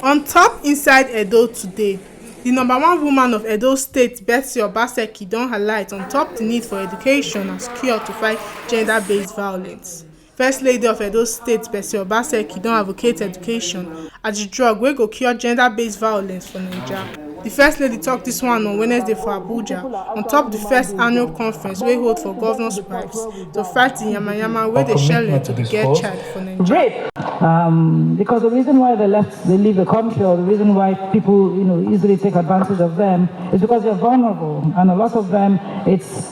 On top inside Edo today, the number one woman of Edo State, Betsy Obaseki, don highlight on top the need for education and cure to fight gender-based violence. First Lady of Edo State, Betsy Obaseki, don advocate education as the drug wey go cure gender-based violence for Naija. The First Lady tok dis one on Wednesday for Abuja on top the first annual conference wey hold for governors' wives to fight the yamayama wey dey shele to the girl child for Naija. Because the reason why they leave the country, or the reason why people, easily take advantage of them, is because they're vulnerable, and a lot of them,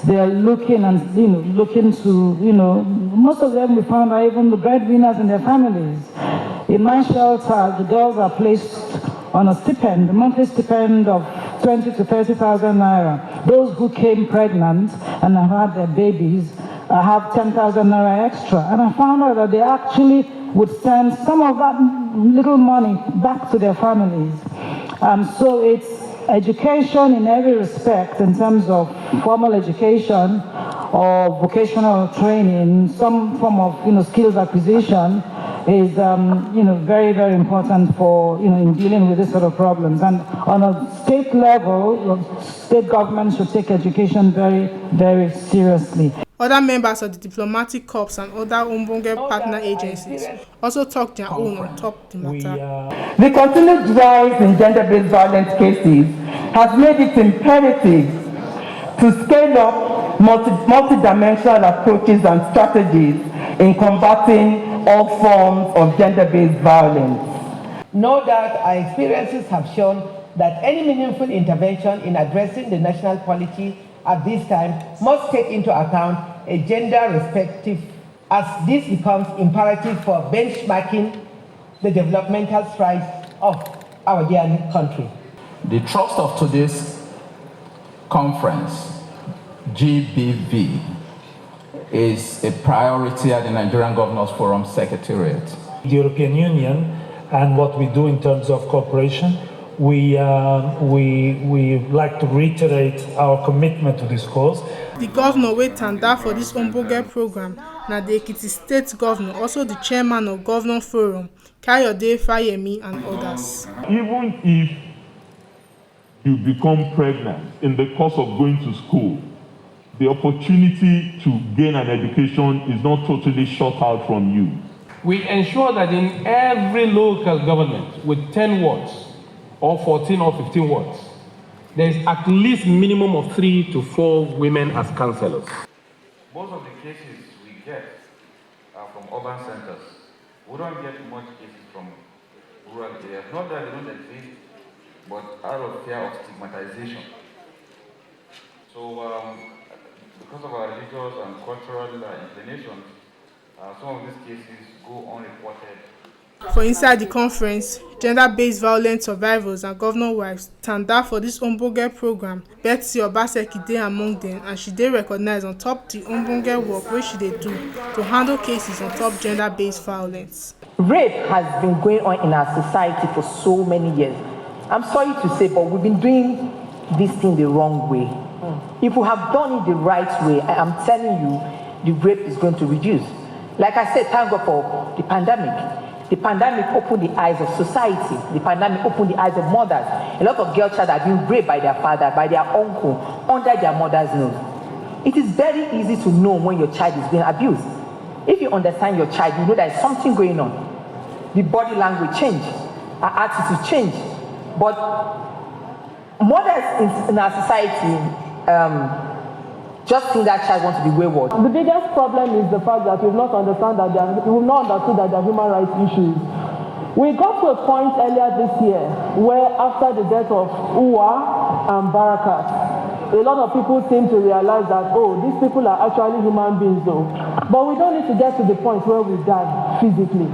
they're looking and looking to, most of them we found are even the breadwinners in their families. In my shelter, the girls are placed on a stipend, a monthly stipend of 20 to 30,000 naira. Those who came pregnant and have had their babies have 10,000 naira extra. And I found out that they actually would send some of that little money back to their families. So it's education in every respect, in terms of formal education or vocational training, some form of skills acquisition is very, very important for in dealing with this sort of problems. And on a state level, state governments should take education very, very seriously. Other members of the diplomatic corps and other ogbonge partner agencies also talk their own on top the matter. The continued rise in gender-based violence cases has made it imperative to scale up multi-dimensional approaches and strategies in combating all forms of gender-based violence. No doubt our experiences have shown that any meaningful intervention in addressing the national polity at this time must take into account a gender perspective, as this becomes imperative for benchmarking the developmental strides of our dear country. The thrust of today's conference, GBV, is a priority at the Nigerian Governors Forum Secretariat. The European Union and what we do in terms of cooperation, we like to reiterate our commitment to this cause. The governor wey tanda for this ogbonge program na the Ekiti State Governor, also the chairman of Governor Forum, Kayode Fayemi, and others. Even if you become pregnant in the course of going to school, the opportunity to gain an education is not totally shut out from you. We ensure that in every local government with 10 wards, or 14 or 15 wards, there is at least minimum of 3 to 4 women as councillors. Most of the cases we get are from urban centers. We don't get much cases from rural areas. Not that they don't exist, but out of fear of stigmatization. So, because of our religious and cultural inclinations, some of these cases go unreported. For inside the conference, gender-based violence survivors and governor wives tanda for this ogbonge program. Betsy Obaseki dey among them, and she dey recognized on top the ogbonge work wey she dey do to handle cases on top gender-based violence. Rape has been going on in our society for so many years. I'm sorry to say, but we've been doing this thing the wrong way. If we have done it the right way, I am telling you, the rape is going to reduce. Like I said, thank God for the pandemic. The pandemic opened the eyes of society. The pandemic opened the eyes of mothers. A lot of girl child are being raped by their father, by their uncle, under their mother's nose. It is very easy to know when your child is being abused. If you understand your child, you know there is something going on. The body language change, our attitude change. But mothers in our society just think that child wants to be wayward. The biggest problem is the fact that we've not understood that there are human rights issues. We got to a point earlier this year where, after the death of Uwa and Barakat, a lot of people seem to realize that, these people are actually human beings though. But we don't need to get to the point where we die physically.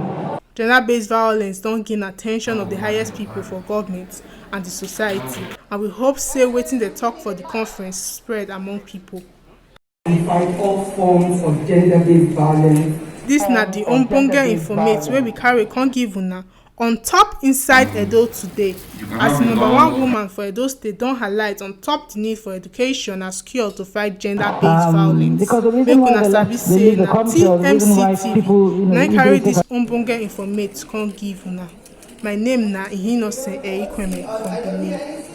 Gender-based violence don't gain attention of the highest people for government and the society, and we hope say wetin dey talk for the conference spread among people. We fight all forms of gender-based violence. This na the ogbonge informate wey we carry come give una on top inside Edo today, as the number one woman for Edo State don highlight on top the need for education as cure to fight gender-based violence. Make una sabi say na TMC TV na carry this ogbonge informate come give una. My name na Ihinose Eikweme from Benin.